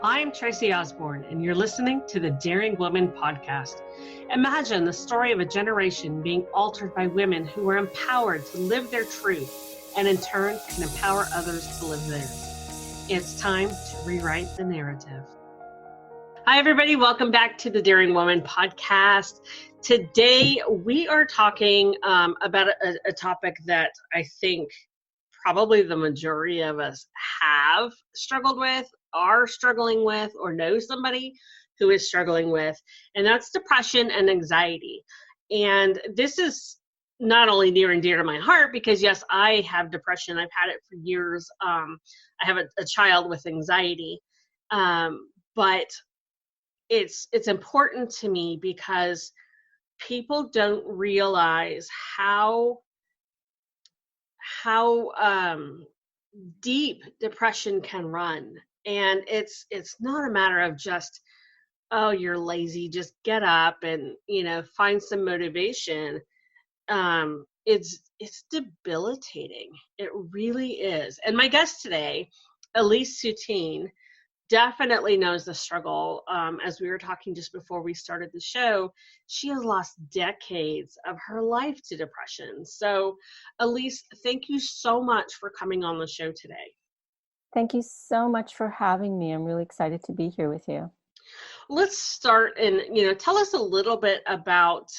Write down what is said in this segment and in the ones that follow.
I'm Tracy Osborne, and you're listening to the Daring Woman podcast. Imagine the story of a generation being altered by women who were empowered to live their truth and in turn can empower others to live theirs. It's time to rewrite the narrative. Hi, everybody. Welcome back to the Daring Woman podcast. Today, we are talking about a topic that I think probably the majority of us have struggled with, are struggling with, or know somebody who is struggling with, and that's depression and anxiety. And this is not only near and dear to my heart because, yes, I have depression. I've had it for years. I have a child with anxiety, but it's important to me because people don't realize how deep depression can run. And it's not a matter of just, oh, you're lazy, just get up and, find some motivation. It's debilitating. It really is. And my guest today, Ilyse Soutine, definitely knows the struggle. As we were talking just before we started the show, she has lost decades of her life to depression. So, Ilyse, thank you so much for coming on the show today. Thank you so much for having me. I'm really excited to be here with you. Let's start and, tell us a little bit about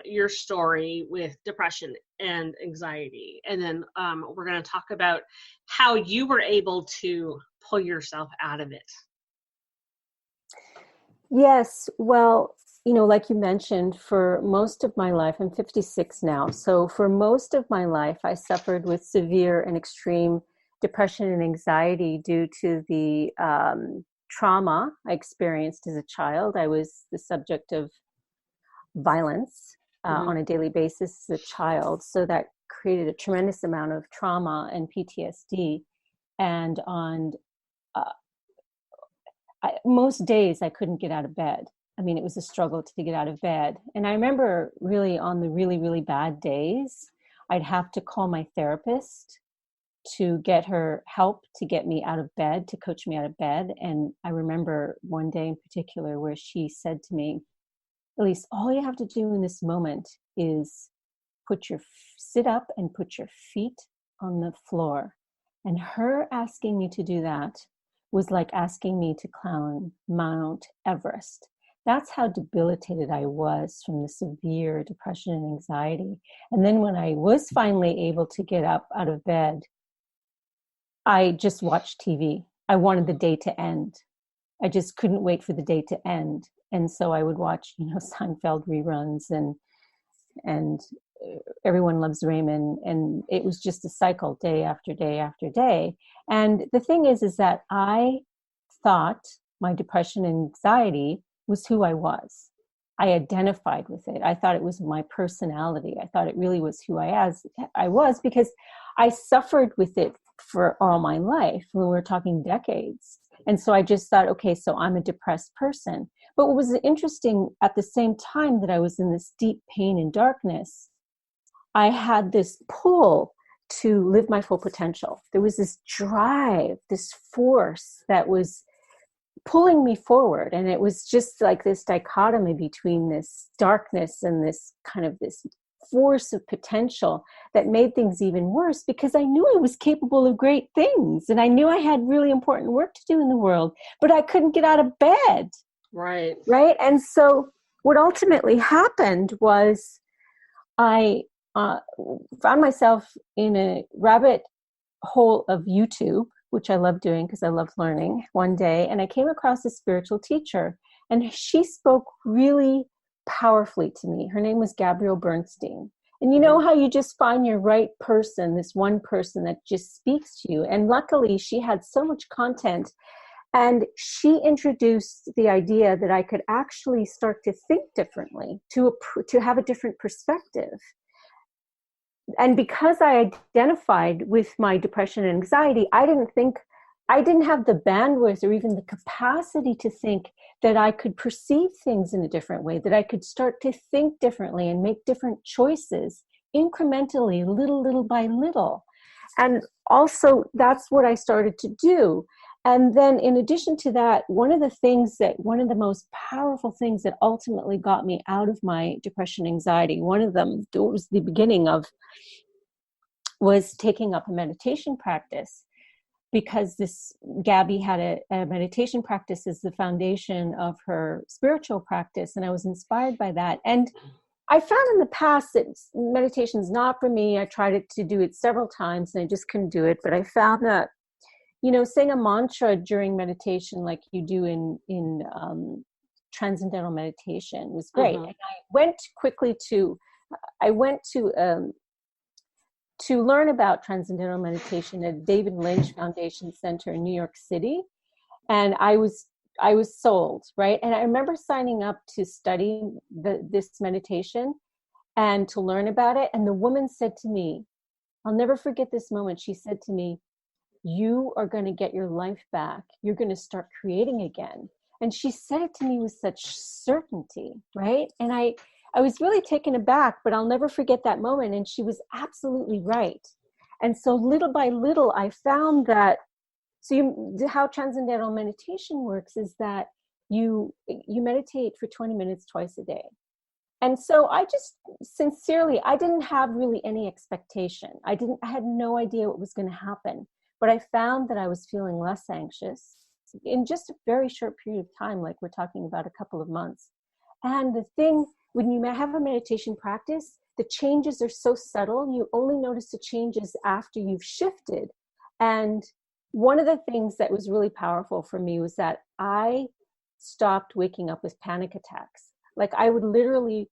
your story with depression and anxiety. And then we're going to talk about how you were able to pull yourself out of it. Yes. Well, like you mentioned, for most of my life, I'm 56 now. So for most of my life, I suffered with severe and extreme depression and anxiety due to the trauma I experienced as a child. I was the subject of violence on a daily basis as a child. So that created a tremendous amount of trauma and PTSD. And on most days, I couldn't get out of bed. I mean, it was a struggle to get out of bed. And I remember really on the really, really bad days, I'd have to call my therapist to get her help to get me out of bed, to coach me out of bed. And I remember one day in particular where she said to me, Ilyse, all you have to do in this moment is sit up and put your feet on the floor. And her asking me to do that was like asking me to climb Mount Everest. That's how debilitated I was from the severe depression and anxiety. And then when I was finally able to get up out of bed, I just watched TV. I wanted the day to end. I just couldn't wait for the day to end. And so I would watch, Seinfeld reruns and Everyone Loves Raymond. And it was just a cycle day after day after day. And the thing is that I thought my depression and anxiety was who I was. I identified with it. I thought it was my personality. I thought it really was who I was because I suffered with it for all my life. When we're talking decades. And so I just thought, okay, so I'm a depressed person. But what was interesting at the same time that I was in this deep pain and darkness, I had this pull to live my full potential. There was this drive, this force that was pulling me forward. And it was just like this dichotomy between this darkness and this kind of this force of potential that made things even worse because I knew I was capable of great things and I knew I had really important work to do in the world, but I couldn't get out of bed. Right. And so what ultimately happened was I found myself in a rabbit hole of YouTube, which I love doing because I love learning one day. And I came across a spiritual teacher and she spoke really powerfully to me. Her name was Gabrielle Bernstein. And you know how you just find your right person, this one person that just speaks to you. And luckily she had so much content and she introduced the idea that I could actually start to think differently, to have a different perspective. And because I identified with my depression and anxiety, I didn't have the bandwidth or even the capacity to think that I could perceive things in a different way, that I could start to think differently and make different choices incrementally, little by little. And also that's what I started to do. And then in addition to that, one of the most powerful things that ultimately got me out of my depression, anxiety, one of them, it was the beginning of, was taking up a meditation practice, because this Gabby had a meditation practice as the foundation of her spiritual practice. And I was inspired by that. And I found in the past that meditation is not for me. I tried to do it several times and I just couldn't do it. But I found that, saying a mantra during meditation, like you do in transcendental meditation, was great. Mm-hmm. And I went to learn about transcendental meditation at David Lynch Foundation Center in New York City. And I was sold, right? And I remember signing up to study this meditation and to learn about it. And the woman said to me, I'll never forget this moment. She said to me, you are going to get your life back. You're going to start creating again. And she said it to me with such certainty, right? And I was really taken aback, but I'll never forget that moment. And she was absolutely right. And so little by little, I found that, how transcendental meditation works is that you meditate for 20 minutes twice a day. And so I just sincerely, I didn't have really any expectation. I had no idea what was going to happen, but I found that I was feeling less anxious in just a very short period of time, like we're talking about a couple of months. And the thing, when you have a meditation practice, the changes are so subtle, you only notice the changes after you've shifted. And one of the things that was really powerful for me was that I stopped waking up with panic attacks. Like I would literally,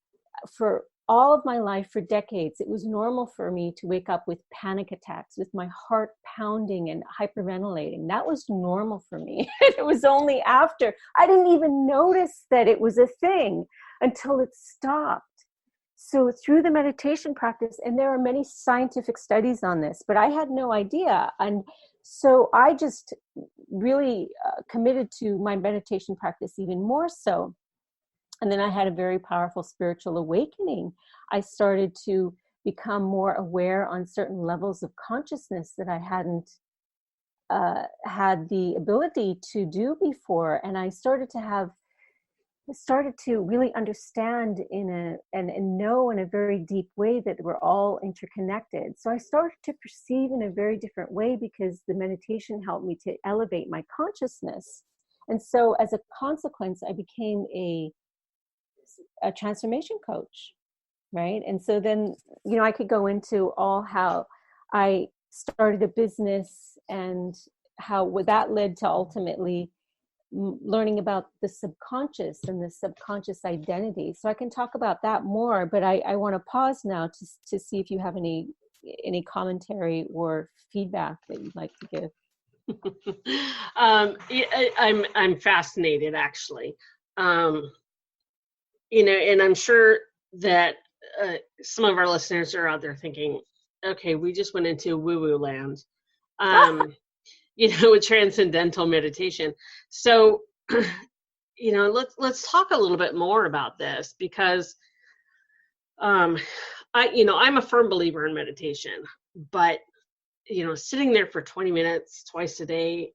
for all of my life, for decades, it was normal for me to wake up with panic attacks, with my heart pounding and hyperventilating. That was normal for me. It was only after, I didn't even notice that it was a thing until it stopped. So through the meditation practice, and there are many scientific studies on this, but I had no idea. And so I just really committed to my meditation practice even more so. And then I had a very powerful spiritual awakening. I started to become more aware on certain levels of consciousness that I hadn't had the ability to do before. And I started to really understand and know in a very deep way that we're all interconnected. So I started to perceive in a very different way because the meditation helped me to elevate my consciousness. And so as a consequence, I became a transformation coach, right? And so then, I could go into all how I started a business and how that led to ultimately learning about the subconscious and the subconscious identity. So I can talk about that more, but I want to pause now to see if you have any commentary or feedback that you'd like to give. I'm fascinated, actually. And I'm sure that some of our listeners are out there thinking, okay, we just went into woo-woo land. With transcendental meditation. So, let's talk a little bit more about this because, I'm a firm believer in meditation, but, sitting there for 20 minutes twice a day,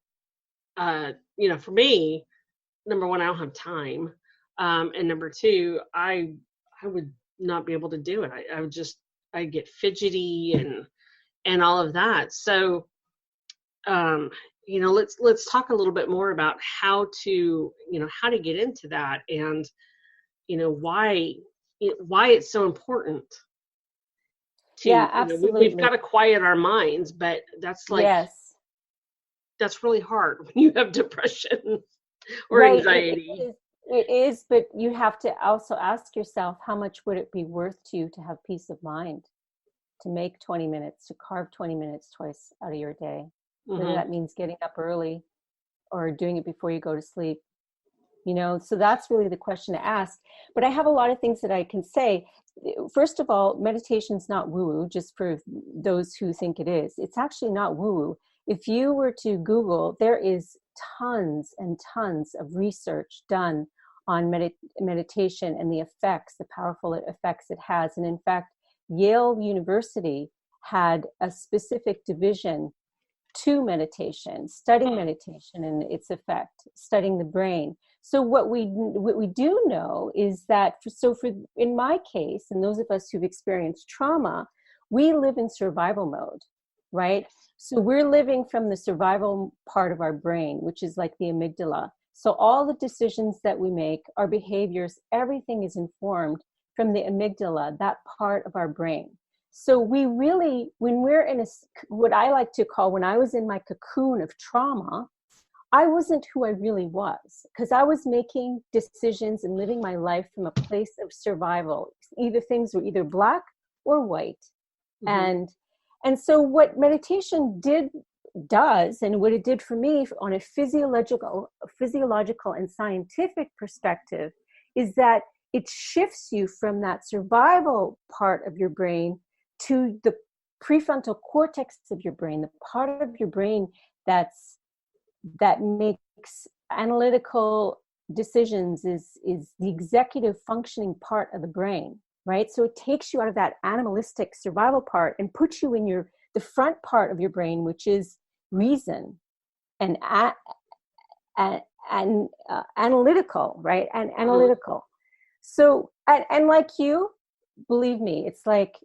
for me, number one, I don't have time. And number two, I would not be able to do it. I'd get fidgety and all of that. So, let's talk a little bit more about how to get into that and, why it's so important to, Yeah, absolutely. we've got to quiet our minds, but that's yes, that's really hard when you have depression or right. anxiety. It is, but you have to also ask yourself, how much would it be worth to you to have peace of mind, to make 20 minutes, to carve 20 minutes twice out of your day? Whether that means getting up early or doing it before you go to sleep, so that's really the question to ask. But I have a lot of things that I can say. First of all, meditation is not woo-woo, just for those who think it is. It's actually not woo-woo. If you were to Google, there is tons and tons of research done on meditation and the effects, the powerful effects it has. And in fact, Yale University had a specific division to meditation, studying meditation and its effect, studying the brain. So what we do know is that for in my case, and those of us who've experienced trauma, we live in survival mode, right? So we're living from the survival part of our brain, which is like the amygdala. So all the decisions that we make, our behaviors, everything is informed from the amygdala, that part of our brain. So we really, when we're in what I like to call, when I was in my cocoon of trauma, I wasn't who I really was, because I was making decisions and living my life from a place of survival. Either things were either black or white. Mm-hmm. And so what meditation does, and what it did for me on a physiological and scientific perspective, is that it shifts you from that survival part of your brain to the prefrontal cortex of your brain, the part of your brain that makes analytical decisions, is the executive functioning part of the brain, right? So it takes you out of that animalistic survival part and puts you in the front part of your brain, which is reason and analytical, right? And analytical. So, and like you, believe me, it's like,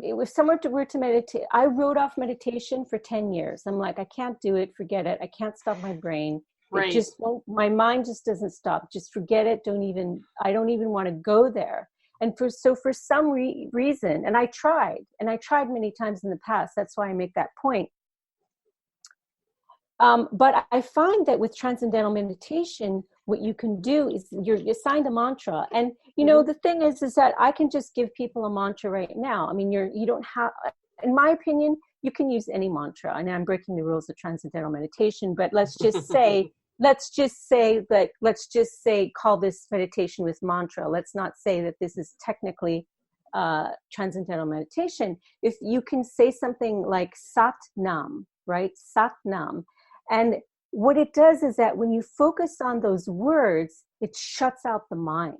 it was somewhere were to meditate. I wrote off meditation for 10 years. I'm like, I can't do it. Forget it. I can't stop my brain. Right. It just won't, my mind just doesn't stop. Just forget it. I don't even want to go there. And for some reason, and I tried many times in the past. That's why I make that point. But I find that with transcendental meditation, what you can do is you're assigned a mantra. And, the thing is that I can just give people a mantra right now. I mean, you don't have, in my opinion, you can use any mantra. And I'm breaking the rules of transcendental meditation, but let's just say, call this meditation with mantra. Let's not say that this is technically transcendental meditation. If you can say something like Sat Nam, right? Sat Nam. And what it does is that when you focus on those words, it shuts out the mind.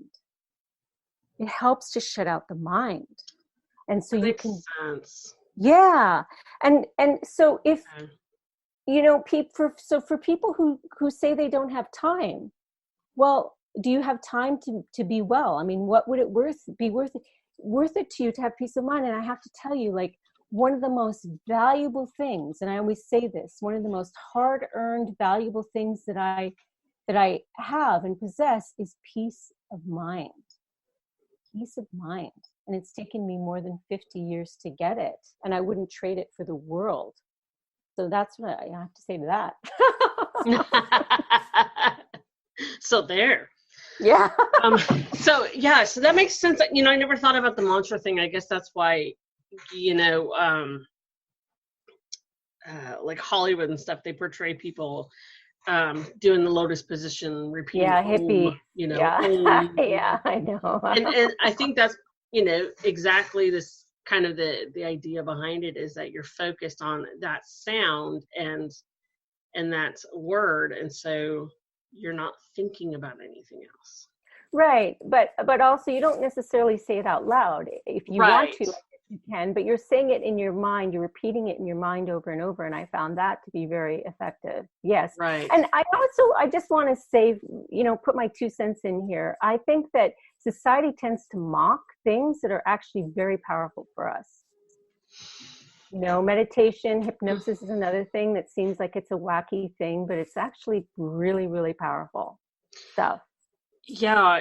It helps to shut out the mind. And so you can sense. Yeah. And so if for people who say they don't have time, well, do you have time to be well? I mean, what would it be worth it to you to have peace of mind? And I have to tell you, like, one of the most valuable things, and I always say this, one of the most hard-earned, valuable things that I have and possess is peace of mind. Peace of mind. And it's taken me more than 50 years to get it. And I wouldn't trade it for the world. So that's what I have to say to that. So there. Yeah. So that makes sense. I never thought about the mantra thing. I guess that's why, like Hollywood and stuff, they portray people doing the lotus position, repeating hippie. Om. Yeah, I know. and I think that's exactly this kind of the idea behind it, is that you're focused on that sound and that word, and so you're not thinking about anything else. Right, but also you don't necessarily say it out loud. If you want to, you can, but you're saying it in your mind, you're repeating it in your mind over and over, and I found that to be very effective. Yes. Right. And I just want to say, put my 2 cents in here. I think that society tends to mock things that are actually very powerful for us. Meditation, hypnosis is another thing that seems like it's a wacky thing, but it's actually really, really powerful stuff. Yeah.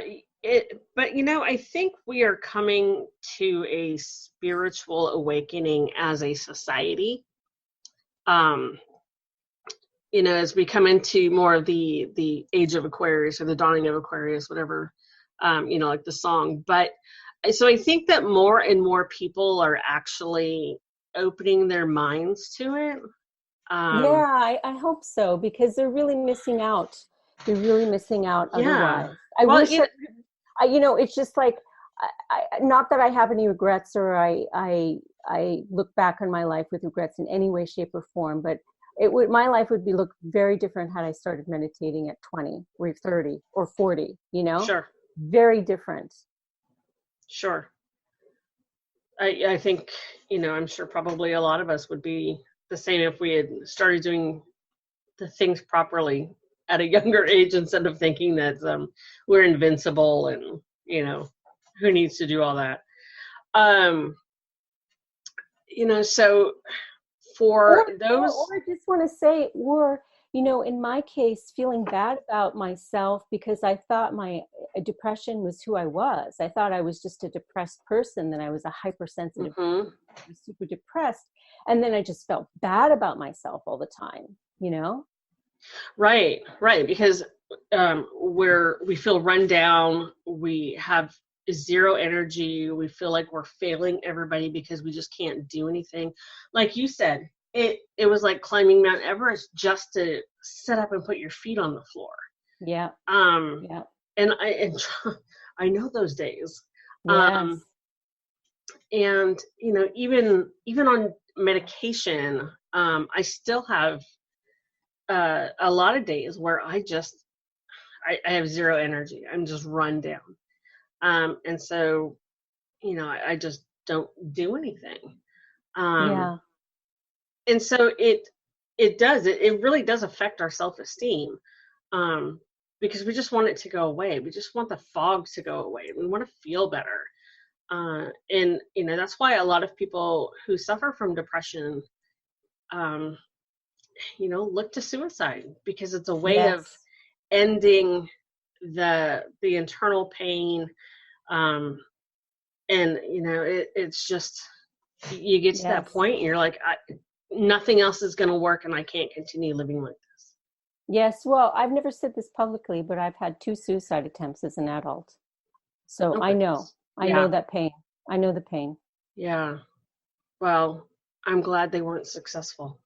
But I think we are coming to a spiritual awakening as a society. As we come into more of the age of Aquarius, or the dawning of Aquarius, whatever, like the song. But so I think that more and more people are actually opening their minds to it. I hope so, because they're really missing out. They're really missing out otherwise. It's just like, not that I have any regrets, or I look back on my life with regrets in any way, shape, or form, but my life would look very different had I started meditating at 20 or 30 or 40, Sure. Very different. Sure. I think, I'm sure probably a lot of us would be the same if we had started doing the things properly at a younger age instead of thinking that we're invincible and, who needs to do all that. So for those. Or I just want to say, in my case, feeling bad about myself because I thought my depression was who I was. I thought I was just a depressed person, that I was a hypersensitive, super depressed. And then I just felt bad about myself all the time, Right. Because we feel run down, we have zero energy, we feel like we're failing everybody because we just can't do anything. Like you said, it was like climbing Mount Everest just to sit up and put your feet on the floor. Yeah. Yeah. And I know those days. Yes. And even on medication, I still have a lot of days where I have zero energy. I'm just run down. And so, I just don't do anything. Yeah. And so it really does affect our self-esteem, because we just want it to go away. We just want the fog to go away. We want to feel better. And, that's why a lot of people who suffer from depression, look to suicide, because it's a way of ending the internal pain. And it's just, you get to that point and you're like, nothing else is going to work and I can't continue living like this. Yes. Well, I've never said this publicly, but I've had 2 suicide attempts as an adult. So I know that pain. I know the pain. Yeah. Well, I'm glad they weren't successful.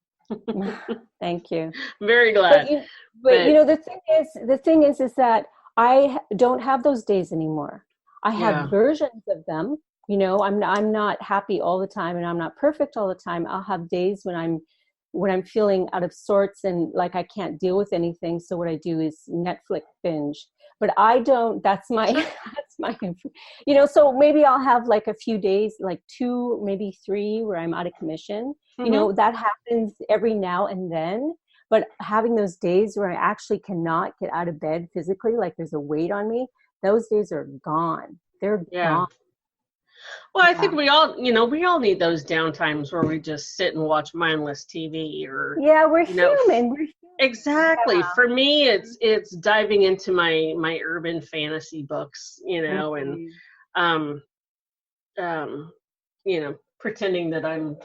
Thank you. Very glad. But the thing is that I don't have those days anymore. I have versions of them. I'm not happy all the time, and I'm not perfect all the time. I'll have days when I'm feeling out of sorts and like I can't deal with anything. So what I do is Netflix binge. But I don't. That's my. So maybe I'll have like a few days, like 2, maybe 3, where I'm out of commission. Mm-hmm. That happens every now and then. But having those days where I actually cannot get out of bed physically, like there's a weight on me, those days are gone. They're gone. Well, I think we all need those downtimes where we just sit and watch mindless TV or. Yeah, we're human. We're human. Exactly. Yeah. For me, it's diving into my urban fantasy books, and pretending that I'm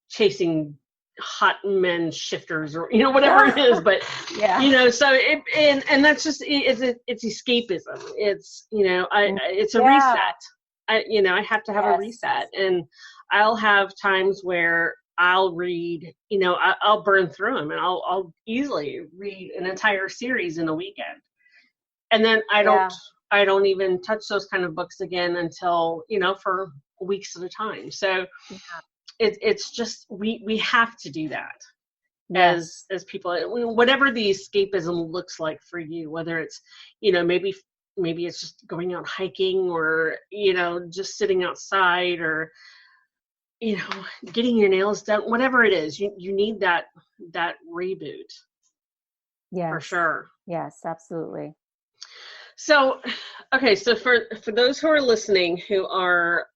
chasing hot men shifters or whatever it is, but so and that's just it's escapism. It's it's a reset. I have to have a reset, and I'll have times where I'll read, I'll burn through them, and I'll easily read an entire series in a weekend, and then I don't even touch those kind of books again until for weeks at a time. So it's just we have to do that as people, whatever the escapism looks like for you, whether it's maybe it's just going out hiking or just sitting outside or getting your nails done, whatever it is, you need that reboot. Yeah, for sure. Yes, absolutely. So for those who are listening who are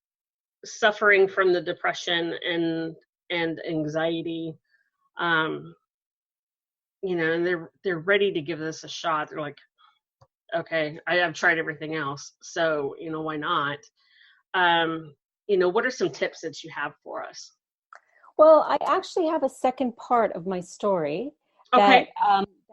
suffering from the depression and anxiety, and they're ready to give this a shot. They're like, okay, I've tried everything else, so why not? What are some tips that you have for us? Well, I actually have a second part of my story that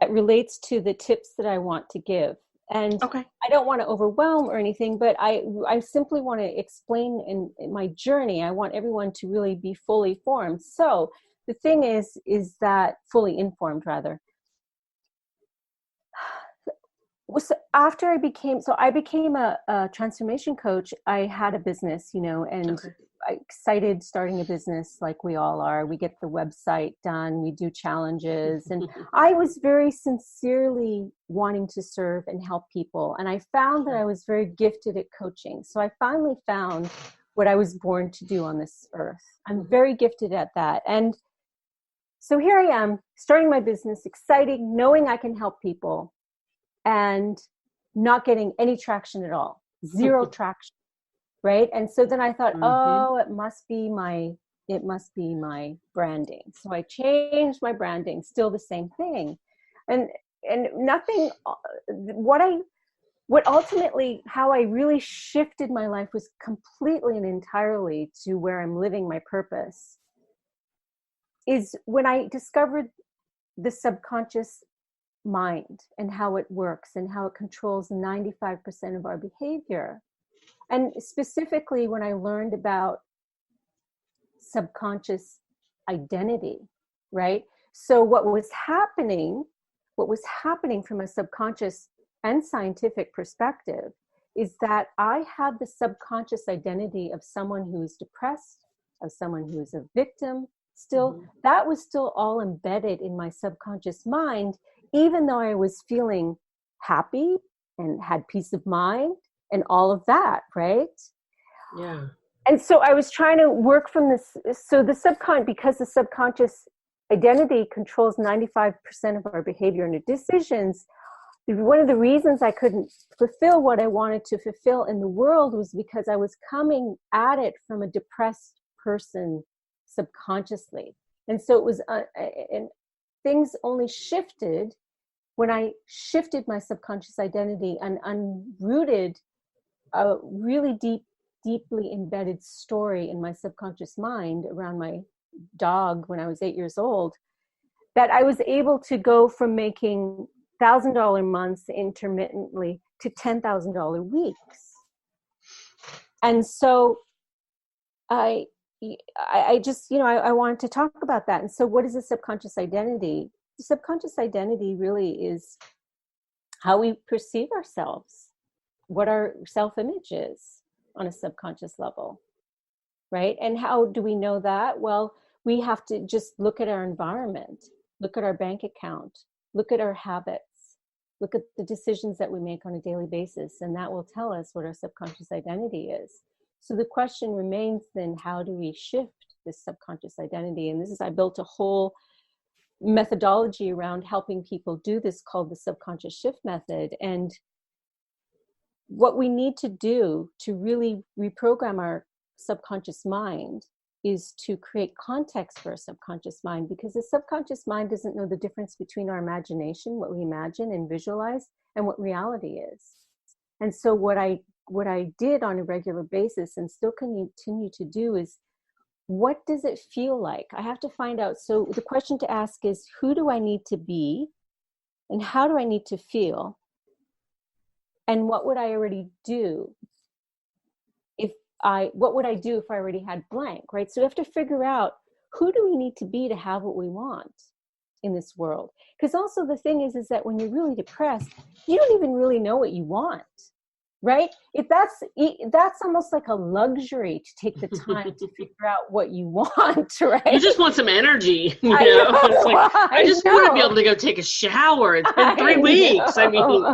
relates to the tips that I want to give. And I don't want to overwhelm or anything, but I simply want to explain in my journey. I want everyone to really be fully formed. So the thing is that fully informed, rather. After I became a transformation coach, I had a business, and I excited starting a business like we all are. We get the website done, we do challenges, and I was very sincerely wanting to serve and help people. And I found that I was very gifted at coaching. So I finally found what I was born to do on this earth. I'm very gifted at that. And So here I am, starting my business, exciting, knowing I can help people, and not getting any traction at all, zero traction, right? And so then I thought, oh, it must be my branding. So I changed my branding, still the same thing, and nothing. What ultimately, how I really shifted my life was completely and entirely to where I'm living my purpose, is when I discovered the subconscious mind and how it works and how it controls 95% of our behavior. And specifically when I learned about subconscious identity, right? So what was happening from a subconscious and scientific perspective is that I had the subconscious identity of someone who is depressed, of someone who is a victim. Still, that was still all embedded in my subconscious mind, even though I was feeling happy and had peace of mind and all of that, right? Yeah. And so I was trying to work from this. So because the subconscious identity controls 95% of our behavior and our decisions, one of the reasons I couldn't fulfill what I wanted to fulfill in the world was because I was coming at it from a depressed person subconsciously. And so it was, and things only shifted when I shifted my subconscious identity and unrooted a really deeply embedded story in my subconscious mind around my dog when I was 8 years old, that I was able to go from making $1,000 months intermittently to $10,000 weeks. And so I just, I wanted to talk about that. And so what is the subconscious identity? The subconscious identity really is how we perceive ourselves, what our self-image is on a subconscious level, right? And how do we know that? Well, we have to just look at our environment, look at our bank account, look at our habits, look at the decisions that we make on a daily basis, and that will tell us what our subconscious identity is. So the question remains then, how do we shift this subconscious identity? And I built a whole methodology around helping people do this called the subconscious shift method. And what we need to do to really reprogram our subconscious mind is to create context for our subconscious mind, because the subconscious mind doesn't know the difference between our imagination, what we imagine and visualize, and what reality is. And so what I did on a regular basis and still continue to do is, what does it feel like? I have to find out. So the question to ask is, who do I need to be and how do I need to feel? And what would I already do what would I do if I already had blank, right? So we have to figure out, who do we need to be to have what we want in this world? Because also the thing is that when you're really depressed, you don't even really know what you want, right? If that's almost like a luxury to take the time to figure out what you want, right? You just want some energy, you know? It's like, I just want to be able to go take a shower. It's been 3 weeks. I mean,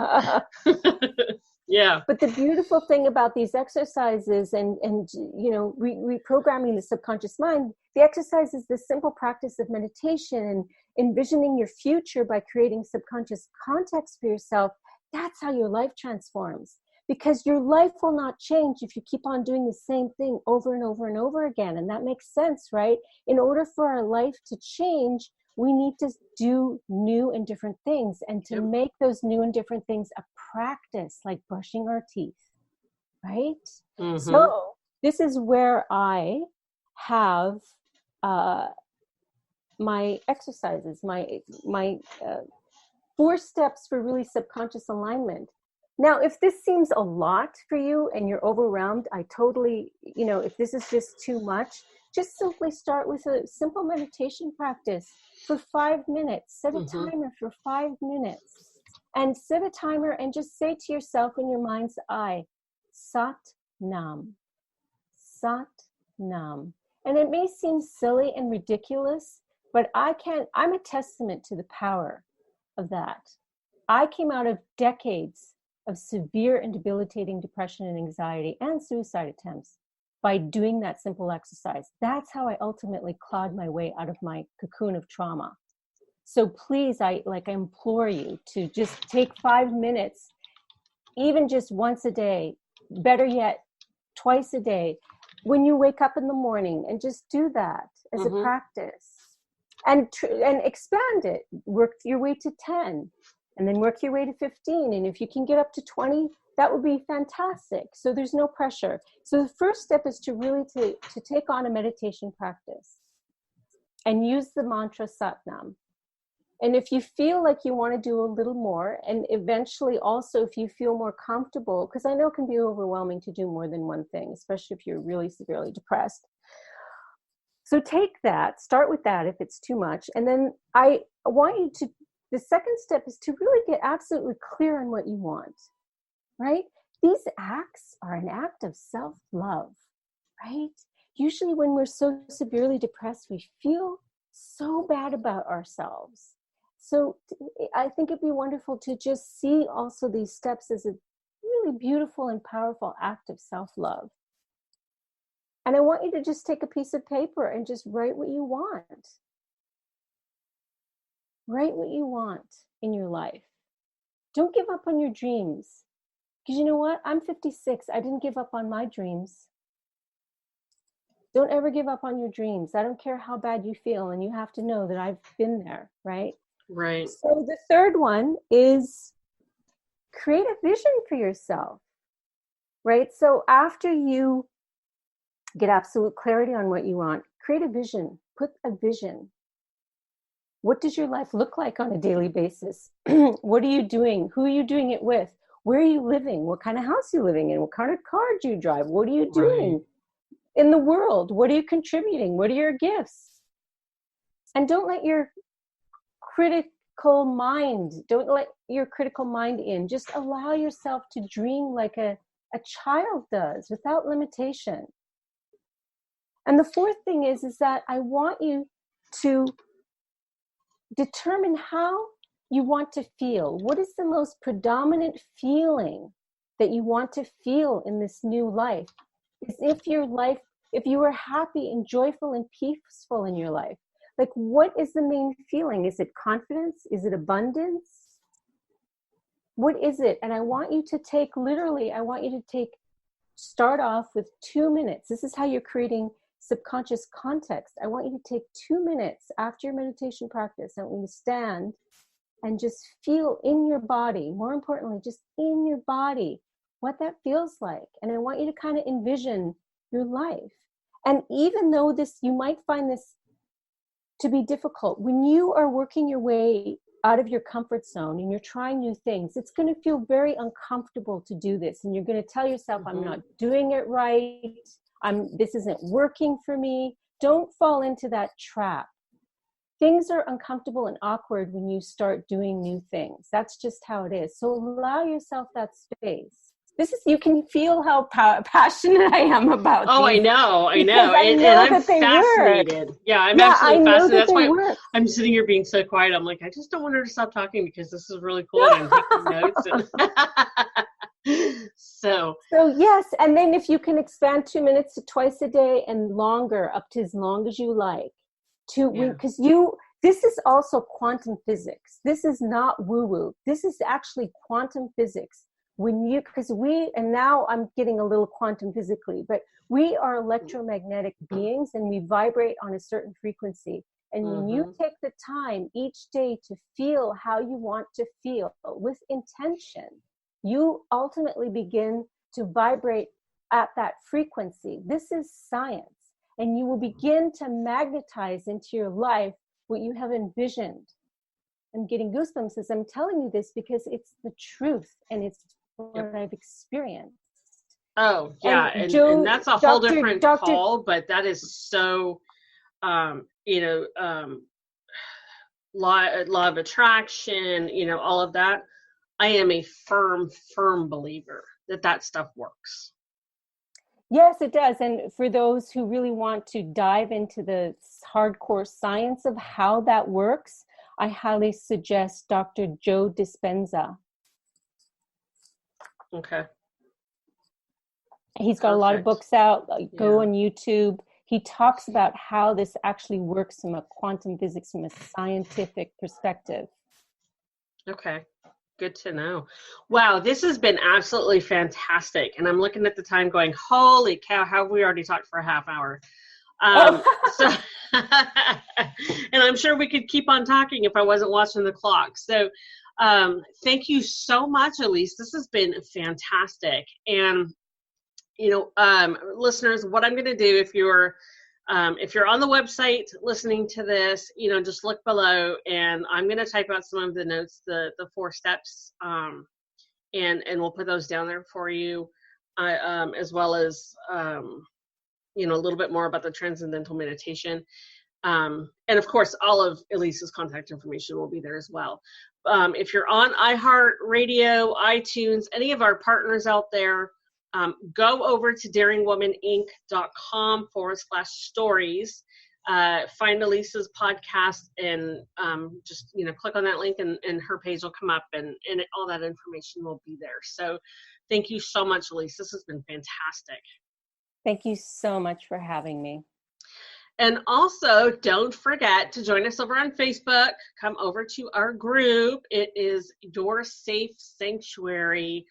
yeah. But the beautiful thing about these exercises and reprogramming the subconscious mind, the exercise is the simple practice of meditation and envisioning your future by creating subconscious context for yourself. That's how your life transforms, because your life will not change if you keep on doing the same thing over and over and over again. And that makes sense, right? In order for our life to change, we need to do new and different things, and to make those new and different things a practice, like brushing our teeth, right? Mm-hmm. So this is where I have my exercises, my 4 steps for really subconscious alignment. Now, if this seems a lot for you and you're overwhelmed, I totally, if this is just too much, just simply start with a simple meditation practice for 5 minutes. Set a timer for 5 minutes, and set a timer and just say to yourself in your mind's eye, Sat Nam, Sat Nam. And it may seem silly and ridiculous, but I'm a testament to the power of that. I came out of decades of severe and debilitating depression and anxiety and suicide attempts by doing that simple exercise. That's how I ultimately clawed my way out of my cocoon of trauma. So please, I implore you to just take 5 minutes, even just once a day, better yet, twice a day, when you wake up in the morning, and just do that as a practice, and expand it. Work your way to 10, and then work your way to 15. And if you can get up to 20, that would be fantastic. So there's no pressure. So the first step is to really to take on a meditation practice and use the mantra Satnam. And if you feel like you want to do a little more, and eventually also if you feel more comfortable, because I know it can be overwhelming to do more than one thing, especially if you're really severely depressed. So take that, start with that if it's too much. And then I want you to, the second step is to really get absolutely clear on what you want, right? These acts are an act of self-love, right? Usually when we're so severely depressed, we feel so bad about ourselves. So I think it'd be wonderful to just see also these steps as a really beautiful and powerful act of self-love. And I want you to just take a piece of paper and just write what you want. Write what you want in your life. Don't give up on your dreams. Because you know what? I'm 56. I didn't give up on my dreams. Don't ever give up on your dreams. I don't care how bad you feel. And you have to know that I've been there, right? Right. So the third one is create a vision for yourself, right? So after you get absolute clarity on what you want, create a vision. Put a vision. What does your life look like on a daily basis? What are you doing? Who are you doing it with? Where are you living? What kind of house are you living in? What kind of car do you drive? What are you doing in the world? What are you contributing? What are your gifts? And don't let your critical mind in. Just allow yourself to dream like a child does, without limitation. And the fourth thing is that I want you to determine how you want to feel. What is the most predominant feeling that you want to feel in this new life? Is if you were happy and joyful and peaceful in your life, like what is the main feeling? Is it confidence? Is it abundance? What is it? And I want you to start off with 2 minutes. This is how you're creating subconscious context. I want you to take 2 minutes after your meditation practice. I want you to stand and just feel in your body, more importantly, just in your body, what that feels like. And I want you to kind of envision your life. And even though you might find this to be difficult, when you are working your way out of your comfort zone and you're trying new things, it's going to feel very uncomfortable to do this. And you're going to tell yourself, I'm not doing it right. This isn't working for me. Don't fall into that trap. Things are uncomfortable and awkward when you start doing new things. That's just how it is. So allow yourself that space. You can feel how passionate I am about these. I know. And I'm fascinated. Yeah, I'm absolutely fascinated. That's why I'm sitting here being so quiet. I'm like, I just don't want her to stop talking because this is really cool. And I'm taking notes. So yes. And then if you can expand 2 minutes to twice a day and longer, up to as long as you like, because this is also quantum physics. This is not woo-woo. This is actually quantum physics. And now I'm getting a little quantum physically, but we are electromagnetic beings and we vibrate on a certain frequency. And when you take the time each day to feel how you want to feel with intention, you ultimately begin to vibrate at that frequency. This is science. And you will begin to magnetize into your life what you have envisioned. I'm getting goosebumps as I'm telling you this because it's the truth and it's what I've experienced. Oh, yeah. And that's a whole different call, but that is so, law of attraction, all of that. I am a firm believer that stuff works. Yes, it does. And for those who really want to dive into the hardcore science of how that works, I highly suggest Dr. Joe Dispenza. Okay. He's got a lot of Perfect. books out. Go Yeah. on YouTube. He talks about how this actually works from a quantum physics, from a scientific perspective. Okay. Good to know. Wow, this has been absolutely fantastic. And I'm looking at the time going, holy cow, how have we already talked for a half hour? Oh, So, and I'm sure we could keep on talking if I wasn't watching the clock. So, thank you so much, Ilyse. This has been fantastic. And, listeners, what I'm going to do if you're on the website listening to this, just look below, and I'm going to type out some of the notes, the 4 steps, and we'll put those down there for you, as well as a little bit more about the transcendental meditation. And of course, all of Ilyse's contact information will be there as well. If you're on iHeartRadio, iTunes, any of our partners out there, go over to daringwomaninc.com/stories. Find Ilyse's podcast and just click on that link, and her page will come up, and all that information will be there. So thank you so much, Ilyse. This has been fantastic. thank you so much for having me. And also, don't forget to join us over on Facebook. Come over to our group. It is your safe sanctuary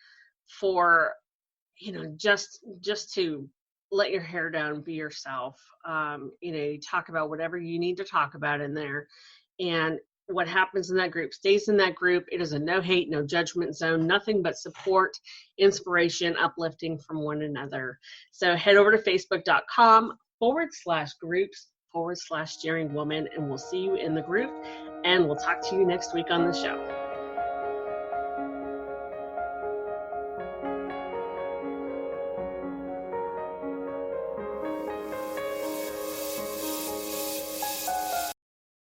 for, just to let your hair down, be yourself. You talk about whatever you need to talk about in there. And what happens in that group stays in that group. It is a no hate, no judgment zone, nothing but support, inspiration, uplifting from one another. So head over to facebook.com/groups/Daring Woman, and we'll see you in the group, and we'll talk to you next week on the show.